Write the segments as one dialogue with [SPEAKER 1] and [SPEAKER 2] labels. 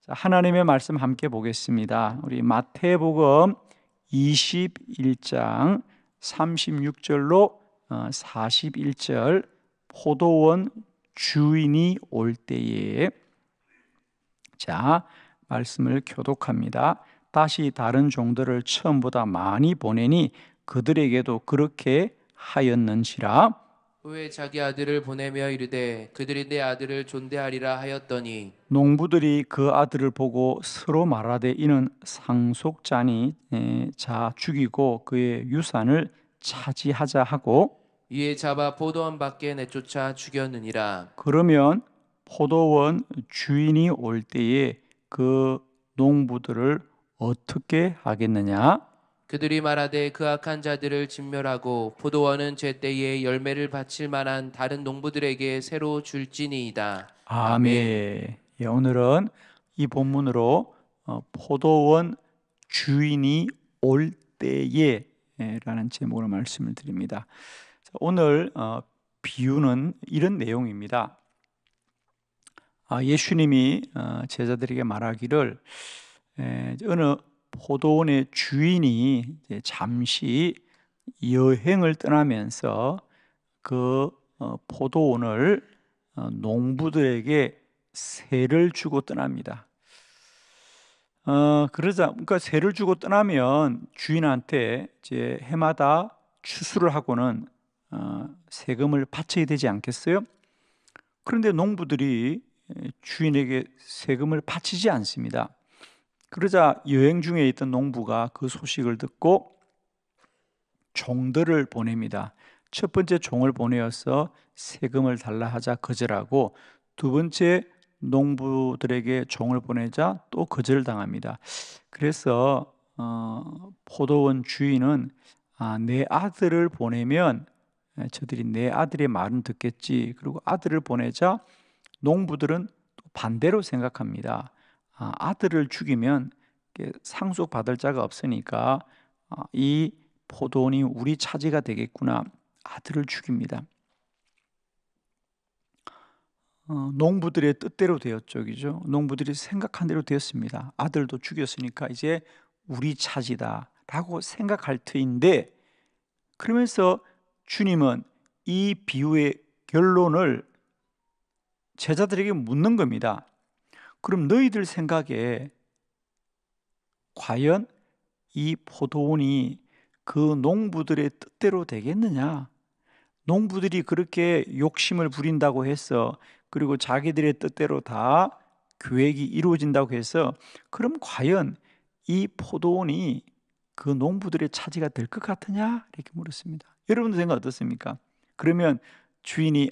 [SPEAKER 1] 자, 하나님의 말씀 함께 보겠습니다. 우리 마태복음 21장 36절로 41절 포도원 주인이 올 때에 자, 말씀을 교독합니다. 다시 다른 종들을 처음보다 많이 보내니 그들에게도 그렇게 하였는지라.
[SPEAKER 2] 후에 자기 아들을 보내며 이르되 그들이 내 아들을 존대하리라 하였더니
[SPEAKER 1] 농부들이 그 아들을 보고 서로 말하되 이는 상속자니 자 죽이고 그의 유산을 차지하자 하고,
[SPEAKER 2] 이에 잡아 포도원 밖에 내쫓아 죽였느니라.
[SPEAKER 1] 그러면 포도원 주인이 올 때에 그 농부들을 어떻게 하겠느냐?
[SPEAKER 2] 그들이 말하되 그 악한 자들을 진멸하고 포도원은 제때에 열매를 바칠 만한 다른 농부들에게 새로 줄지니이다. 아멘.
[SPEAKER 1] 아멘. 예, 오늘은 이 본문으로 포도원 주인이 올 때에 라는 제목으로 말씀을 드립니다. 자, 오늘 비유는 이런 내용입니다. 예수님이 제자들에게 말하기를 어느 포도원의 주인이 이제 잠시 여행을 떠나면서 그 포도원을 농부들에게 세를 주고 떠납니다. 그러니까 세를 주고 떠나면 주인한테 이제 해마다 추수를 하고는 세금을 바쳐야 되지 않겠어요? 그런데 농부들이 주인에게 세금을 바치지 않습니다. 그러자 여행 중에 있던 농부가 그 소식을 듣고 종들을 보냅니다. 첫 번째 종을 보내어서 세금을 달라 하자 거절하고, 두 번째 농부들에게 종을 보내자 또 거절당합니다. 그래서 포도원 주인은 내 아들을 보내면 저들이 내 아들의 말은 듣겠지. 그리고 아들을 보내자 농부들은 또 반대로 생각합니다. 아들을 죽이면 상속받을 자가 없으니까 이 포도원이 우리 차지가 되겠구나. 아들을 죽입니다. 농부들의 뜻대로 되었죠, 그죠? 농부들이 생각한 대로 되었습니다. 아들도 죽였으니까 이제 우리 차지다라고 생각할 터인데, 그러면서 주님은 이 비유의 결론을 제자들에게 묻는 겁니다. 그럼 너희들 생각에 과연 이 포도원이 그 농부들의 뜻대로 되겠느냐? 농부들이 그렇게 욕심을 부린다고 해서, 그리고 자기들의 뜻대로 다 계획이 이루어진다고 해서, 그럼 과연 이 포도원이 그 농부들의 차지가 될 것 같으냐? 이렇게 물었습니다. 여러분들 생각 어떻습니까? 그러면 주인이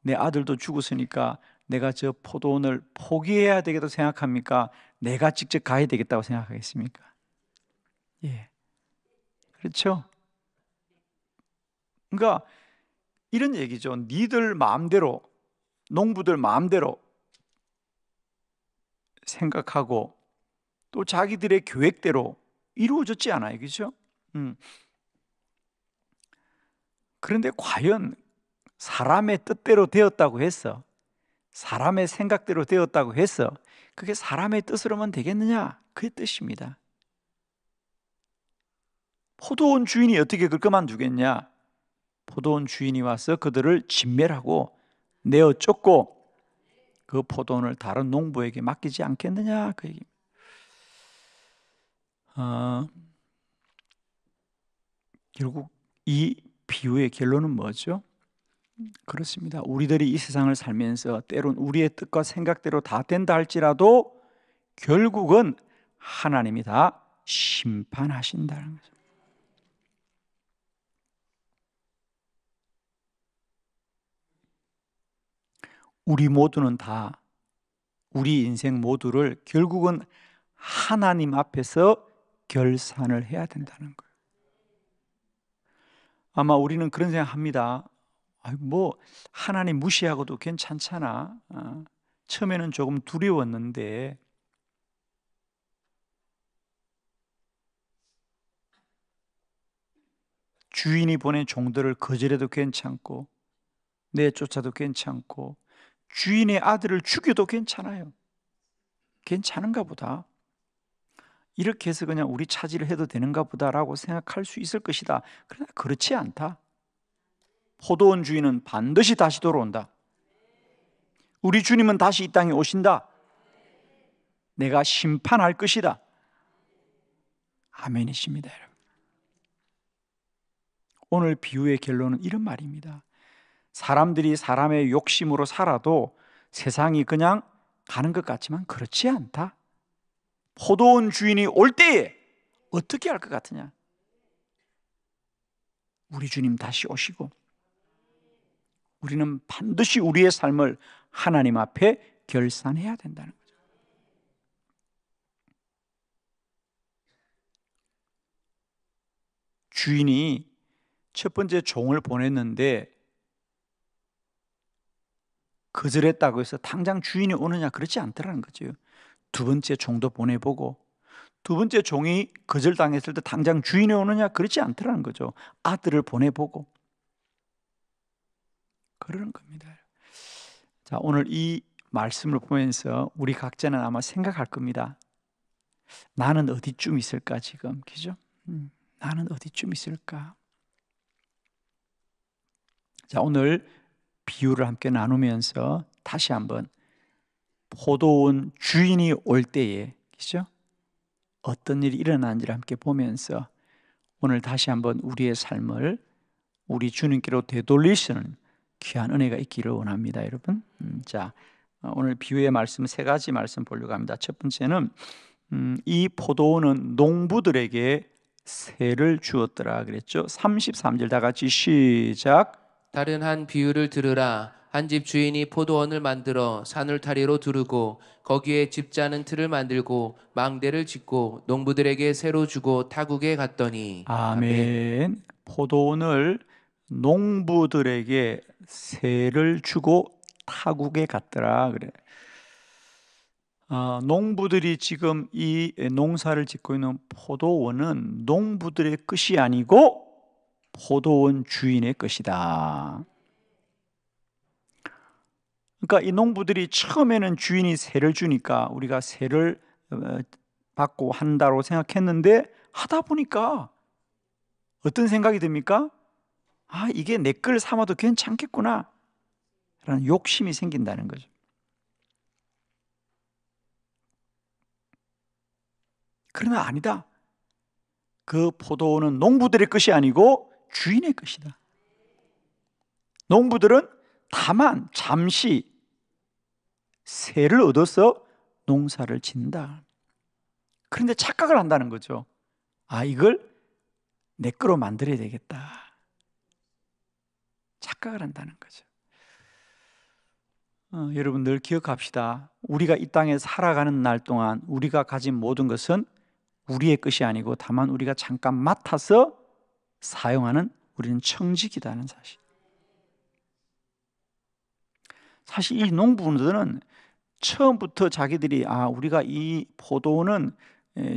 [SPEAKER 1] 내 아들도 죽었으니까 내가 저 포도원을 포기해야 되겠다고 생각합니까? 내가 직접 가야 되겠다고 생각하겠습니까? 예, 그렇죠? 그러니까 이런 얘기죠. 니들 마음대로, 농부들 마음대로 생각하고 또 자기들의 계획대로 이루어졌지 않아요, 그렇죠? 그런데 과연 사람의 뜻대로 되었다고 해서, 사람의 생각대로 되었다고 해서 그게 사람의 뜻으로만 되겠느냐? 그의 뜻입니다. 포도원 주인이 어떻게 그걸 그만두겠냐? 포도원 주인이 와서 그들을 진멸하고 내어 쫓고 그 포도원을 다른 농부에게 맡기지 않겠느냐? 그 얘기입니다. 결국 이 비유의 결론은 뭐죠? 그렇습니다. 우리들이 이 세상을 살면서 때론 우리의 뜻과 생각대로 다 된다 할지라도 결국은 하나님이 다 심판하신다는 거죠. 우리 모두는 다, 우리 인생 모두를 결국은 하나님 앞에서 결산을 해야 된다는 거예요. 아마 우리는 그런 생각합니다. 하나님 무시하고도 괜찮잖아. 처음에는 조금 두려웠는데 주인이 보낸 종들을 거절해도 괜찮고 내쫓아도 괜찮고 주인의 아들을 죽여도 괜찮아요. 괜찮은가 보다. 이렇게 해서 그냥 우리 차지를 해도 되는가 보다라고 생각할 수 있을 것이다. 그러나 그렇지 않다. 포도원 주인은 반드시 다시 돌아온다. 우리 주님은 다시 이 땅에 오신다. 내가 심판할 것이다. 아멘이십니다, 여러분. 오늘 비유의 결론은 이런 말입니다. 사람들이 사람의 욕심으로 살아도 세상이 그냥 가는 것 같지만 그렇지 않다. 포도원 주인이 올 때에 어떻게 할 것 같으냐? 우리 주님 다시 오시고 우리는 반드시 우리의 삶을 하나님 앞에 결산해야 된다는 거죠. 주인이 첫 번째 종을 보냈는데 거절했다고 해서 당장 주인이 오느냐, 그렇지 않더라는 거죠. 두 번째 종도 보내보고 두 번째 종이 거절당했을 때 당장 주인이 오느냐, 그렇지 않더라는 거죠. 아들을 보내보고 그러는 겁니다. 자, 오늘 이 말씀을 보면서 우리 각자는 아마 생각할 겁니다. 나는 어디쯤 있을까 지금, 그죠? 나는 어디쯤 있을까? 자, 오늘 비유를 함께 나누면서 다시 한번 포도원 주인이 올 때에, 그죠? 어떤 일이 일어나는지를 함께 보면서 오늘 다시 한번 우리의 삶을 우리 주님께로 되돌릴 수 있는 귀한 은혜가 있기를 원합니다, 여러분. 자, 오늘 비유의 말씀 세 가지 말씀 보려고 합니다. 첫 번째는 이 포도원은 농부들에게 세를 주었더라 그랬죠. 33절 다 같이 시작.
[SPEAKER 2] 다른 한 비유를 들으라. 한 집 주인이 포도원을 만들어 산울타리로 두르고 거기에 집 짜는 틀을 만들고 망대를 짓고 농부들에게 세로 주고 타국에 갔더니.
[SPEAKER 1] 아멘. 포도원을 농부들에게 세를 주고 타국에 갔더라 그래. 농부들이 지금 이 농사를 짓고 있는 포도원은 농부들의 것이 아니고 포도원 주인의 것이다. 그러니까 이 농부들이 처음에는 주인이 세를 주니까 우리가 세를 받고 한다고 생각했는데 하다 보니까 어떤 생각이 듭니까? 이게 내 걸 삼아도 괜찮겠구나 라는 욕심이 생긴다는 거죠. 그러나 아니다. 그 포도원은 농부들의 것이 아니고 주인의 것이다. 농부들은 다만 잠시 세를 얻어서 농사를 짓는다. 그런데 착각을 한다는 거죠. 이걸 내 거로 만들어야 되겠다. 착각을 한다는 거죠. 여러분 늘 기억합시다. 우리가 이 땅에 살아가는 날 동안 우리가 가진 모든 것은 우리의 것이 아니고 다만 우리가 잠깐 맡아서 사용하는, 우리는 청직이라는 사실. 사실 이 농부들은 처음부터 자기들이 우리가 이 포도원은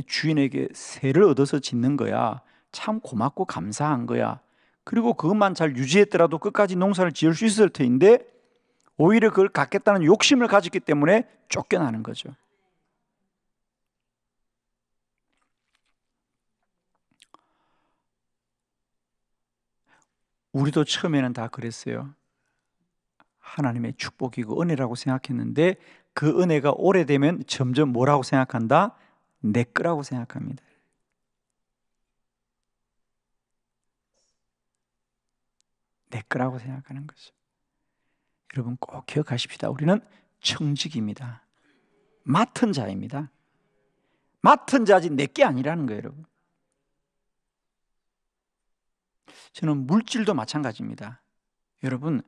[SPEAKER 1] 주인에게 세를 얻어서 짓는 거야, 참 고맙고 감사한 거야, 그리고 그것만 잘 유지했더라도 끝까지 농사를 지을 수 있을 터인데 오히려 그걸 갖겠다는 욕심을 가졌기 때문에 쫓겨나는 거죠. 우리도 처음에는 다 그랬어요. 하나님의 축복이고 은혜라고 생각했는데 그 은혜가 오래되면 점점 뭐라고 생각한다? 내 거라고 생각합니다. 내 거라고 생각하는 거죠. 여러분 꼭 기억하십시다. 우리는 청직입니다. 맡은 자입니다. 맡은 자지 내 게 아니라는 거예요, 여러분. 저는 물질도 마찬가지입니다. 여러분,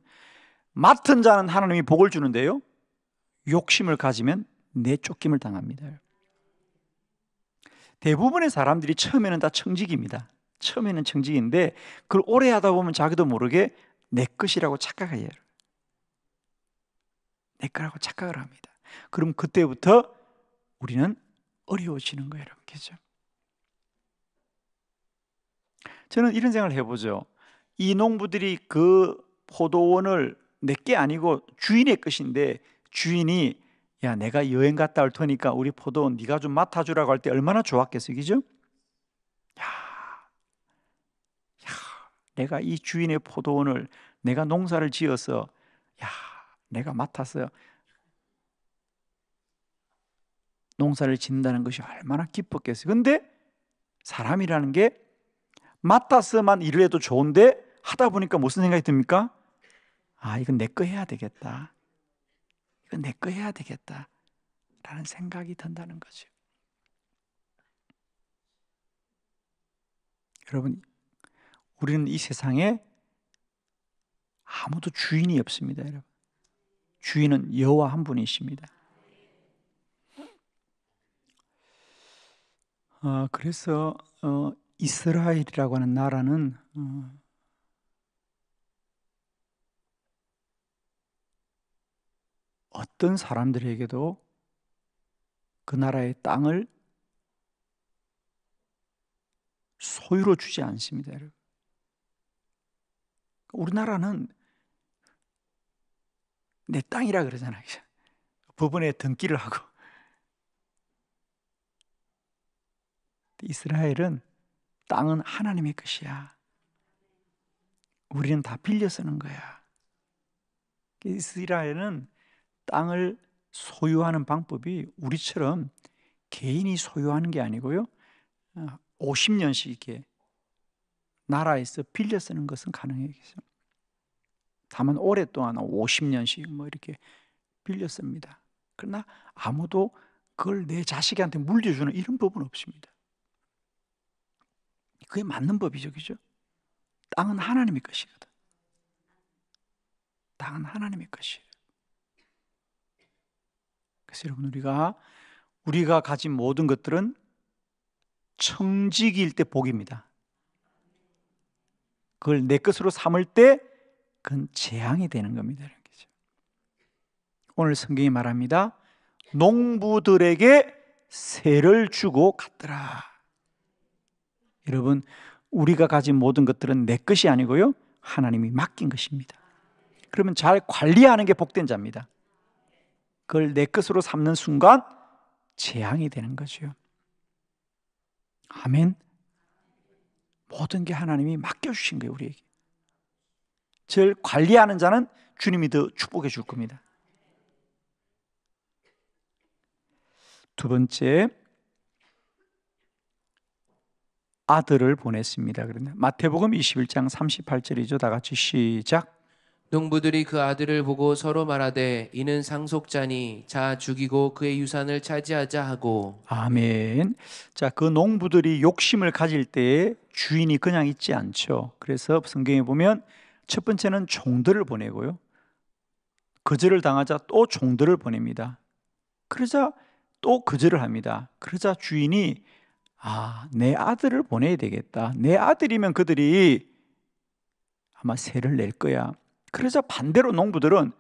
[SPEAKER 1] 맡은 자는 하나님이 복을 주는데요, 욕심을 가지면 내쫓김을 당합니다. 대부분의 사람들이 처음에는 다 청직입니다. 처음에는 청직인데 그걸 오래 하다 보면 자기도 모르게 내 것이라고 착각해요. 내 거라고 착각을 합니다. 그럼 그때부터 우리는 어려워지는 거예요, 여러분. 그죠? 저는 이런 생각을 해보죠. 이 농부들이 그 포도원을 내 게 아니고 주인의 것인데 주인이 야, 내가 여행 갔다 올 테니까 우리 포도원 네가 좀 맡아주라고 할 때 얼마나 좋았겠어, 그죠? 야, 야, 내가 이 주인의 포도원을 내가 농사를 지어서 야, 내가 맡아서 농사를 짓는다는 것이 얼마나 기뻤겠어요. 근데 사람이라는 게 맡아서만 일을 해도 좋은데 하다 보니까 무슨 생각이 듭니까? 아, 이건 내 거 해야 되겠다. 이건 내 거 해야 되겠다. 라는 생각이 든다는 거죠. 여러분, 우리는 이 세상에 아무도 주인이 없습니다, 여러분. 주인은 여호와 한 분이십니다. 그래서 이스라엘이라고 하는 나라는 어떤 사람들에게도 그 나라의 땅을 소유로 주지 않습니다, 여러분. 우리나라는 내 땅이라 그러잖아요. 법원에 등기를 하고. 이스라엘은 땅은 하나님의 것이야. 우리는 다 빌려 쓰는 거야. 이스라엘은 땅을 소유하는 방법이 우리처럼 개인이 소유하는 게 아니고요. 50년씩 이렇게 나라에서 빌려 쓰는 것은 가능해요. 다만 오랫동안 50년씩 뭐 이렇게 빌려 씁니다. 그러나 아무도 그걸 내 자식한테 물려주는 이런 법은 없습니다. 그게 맞는 법이죠, 그죠? 땅은 하나님의 것이거든. 땅은 하나님의 것이에요. 그래서 여러분, 우리가 가진 모든 것들은 청지기일 때 복입니다. 그걸 내 것으로 삼을 때 그건 재앙이 되는 겁니다. 오늘 성경이 말합니다. 농부들에게 세를 주고 갔더라. 여러분, 우리가 가진 모든 것들은 내 것이 아니고요, 하나님이 맡긴 것입니다. 그러면 잘 관리하는 게 복된 자입니다. 그걸 내 것으로 삼는 순간 재앙이 되는 거죠. 아멘. 모든 게 하나님이 맡겨주신 거예요, 우리에게. 절 관리하는 자는 주님이 더 축복해 줄 겁니다. 두 번째, 아들을 보냈습니다. 그런데 마태복음 21장 38절이죠. 다 같이 시작.
[SPEAKER 2] 농부들이 그 아들을 보고 서로 말하되 이는 상속자니 자 죽이고 그의 유산을 차지하자 하고.
[SPEAKER 1] 아멘. 자, 그 농부들이 욕심을 가질 때에 주인이 그냥 있지 않죠. 그래서 성경에 보면 첫 번째는 종들을 보내고요, 거절을 당하자 또 종들을 보냅니다. 그러자 또 거절을 합니다. 그러자 주인이 내 아들을 보내야 되겠다. 내 아들이면 그들이 아마 세를 낼 거야. 그러자 반대로 농부들은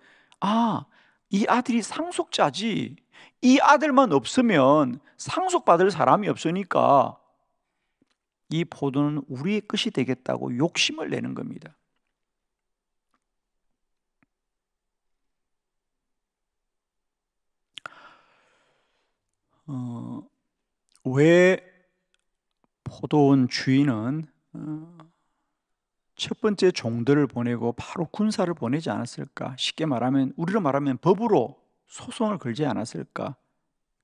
[SPEAKER 1] 이 아들이 상속자지, 이 아들만 없으면 상속받을 사람이 없으니까 이 포도는 우리의 것이 되겠다고 욕심을 내는 겁니다. 왜 포도원 주인은 첫 번째 종들을 보내고 바로 군사를 보내지 않았을까? 쉽게 말하면, 우리로 말하면 법으로 소송을 걸지 않았을까?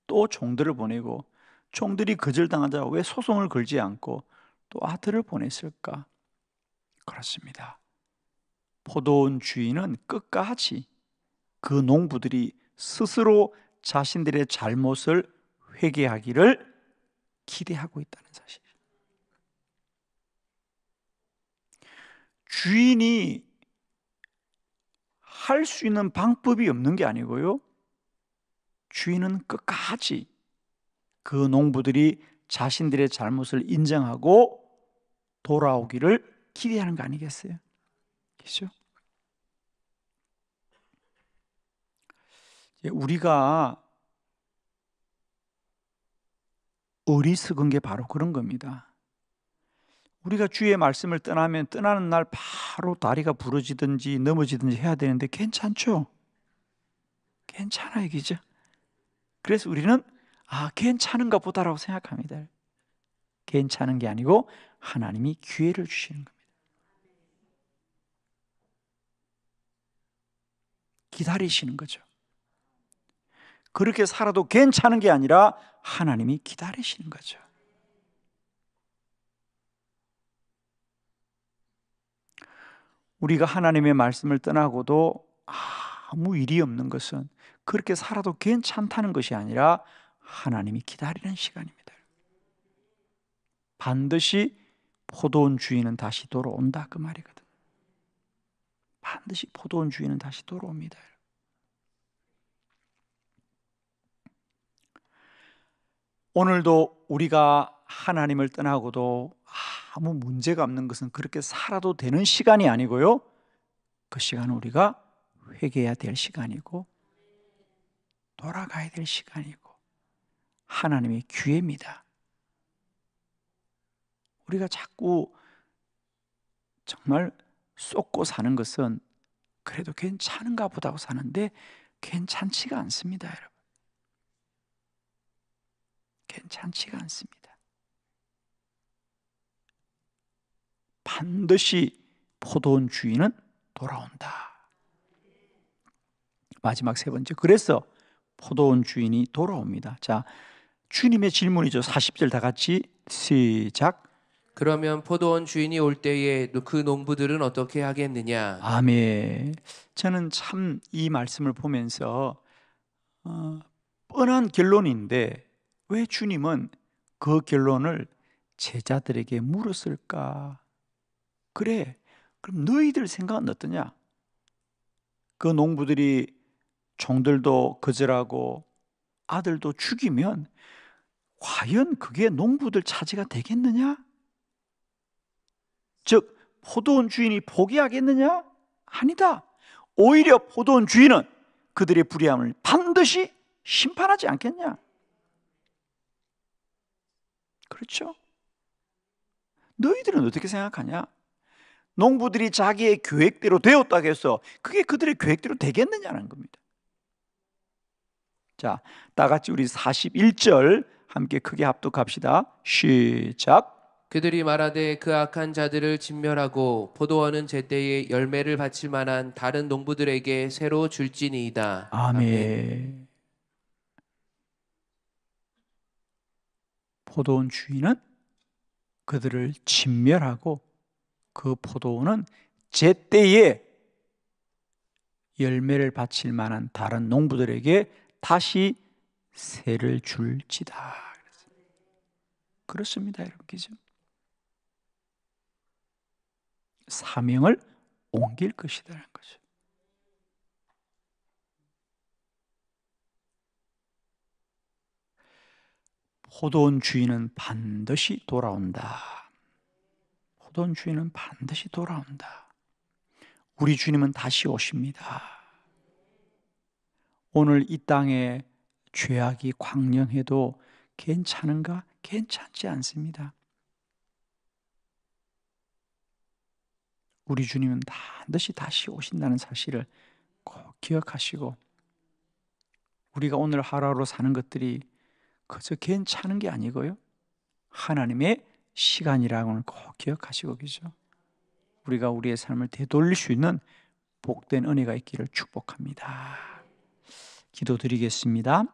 [SPEAKER 1] 또 종들을 보내고 종들이 거절당하자 왜 소송을 걸지 않고 또 아들을 보냈을까? 그렇습니다. 포도원 주인은 끝까지 그 농부들이 스스로 자신들의 잘못을 회개하기를 기대하고 있다는 사실. 주인이 할 수 있는 방법이 없는 게 아니고요, 주인은 끝까지 그 농부들이 자신들의 잘못을 인정하고 돌아오기를 기대하는 거 아니겠어요? 그렇죠? 우리가 어리석은 게 바로 그런 겁니다. 우리가 주의 말씀을 떠나면 떠나는 날 바로 다리가 부러지든지 넘어지든지 해야 되는데 괜찮죠? 괜찮아요, 그죠? 그래서 우리는 괜찮은가 보다라고 생각합니다. 괜찮은 게 아니고 하나님이 기회를 주시는 겁니다. 기다리시는 거죠. 그렇게 살아도 괜찮은 게 아니라 하나님이 기다리시는 거죠. 우리가 하나님의 말씀을 떠나고도 아무 일이 없는 것은 그렇게 살아도 괜찮다는 것이 아니라 하나님이 기다리는 시간입니다. 반드시 포도원 주인은 다시 돌아온다, 그 말이거든. 반드시 포도원 주인은 다시 돌아옵니다. 오늘도 우리가 하나님을 떠나고도 아무 문제가 없는 것은 그렇게 살아도 되는 시간이 아니고요, 그 시간은 우리가 회개해야 될 시간이고 돌아가야 될 시간이고 하나님의 기회입니다. 우리가 자꾸 정말 쏟고 사는 것은 그래도 괜찮은가 보다고 사는데 괜찮지가 않습니다, 여러분. 괜찮지가 않습니다. 반드시 포도원 주인은 돌아온다. 마지막 세 번째, 그래서 포도원 주인이 돌아옵니다. 자, 주님의 질문이죠. 40절 다 같이 시작.
[SPEAKER 2] 그러면 포도원 주인이 올 때에 그 농부들은 어떻게 하겠느냐?
[SPEAKER 1] 아멘. 저는 참 이 말씀을 보면서 뻔한 결론인데 왜 주님은 그 결론을 제자들에게 물었을까? 그래, 그럼 너희들 생각은 어떠냐? 그 농부들이 종들도 거절하고 아들도 죽이면 과연 그게 농부들 차지가 되겠느냐? 즉 포도원 주인이 포기하겠느냐? 아니다. 오히려 포도원 주인은 그들의 불의함을 반드시 심판하지 않겠냐? 그렇죠? 너희들은 어떻게 생각하냐? 농부들이 자기의 계획대로 되었다고 해서 그게 그들의 계획대로 되겠느냐는 겁니다. 자, 다 같이 우리 41절 함께 크게 합독합시다. 시작.
[SPEAKER 2] 그들이 말하되 그 악한 자들을 진멸하고 포도원은 제때에 열매를 바칠 만한 다른 농부들에게 새로 줄지니이다.
[SPEAKER 1] 아멘. 포도원 주인은 그들을 진멸하고 그 포도원은 제때에 열매를 바칠 만한 다른 농부들에게 다시 새를 줄지다. 그렇습니다, 여러분. 그죠? 사명을 옮길 것이라는 거죠. 포도원 주인은 반드시 돌아온다. 포도원 주인은 반드시 돌아온다. 우리 주님은 다시 오십니다. 오늘 이 땅에 죄악이 광령해도 괜찮은가? 괜찮지 않습니다. 우리 주님은 반드시 다시 오신다는 사실을 꼭 기억하시고, 우리가 오늘 하루하루 사는 것들이 그저 괜찮은 게 아니고요, 하나님의 시간이라고는 꼭 기억하시고, 그죠? 우리가 우리의 삶을 되돌릴 수 있는 복된 은혜가 있기를 축복합니다. 기도드리겠습니다.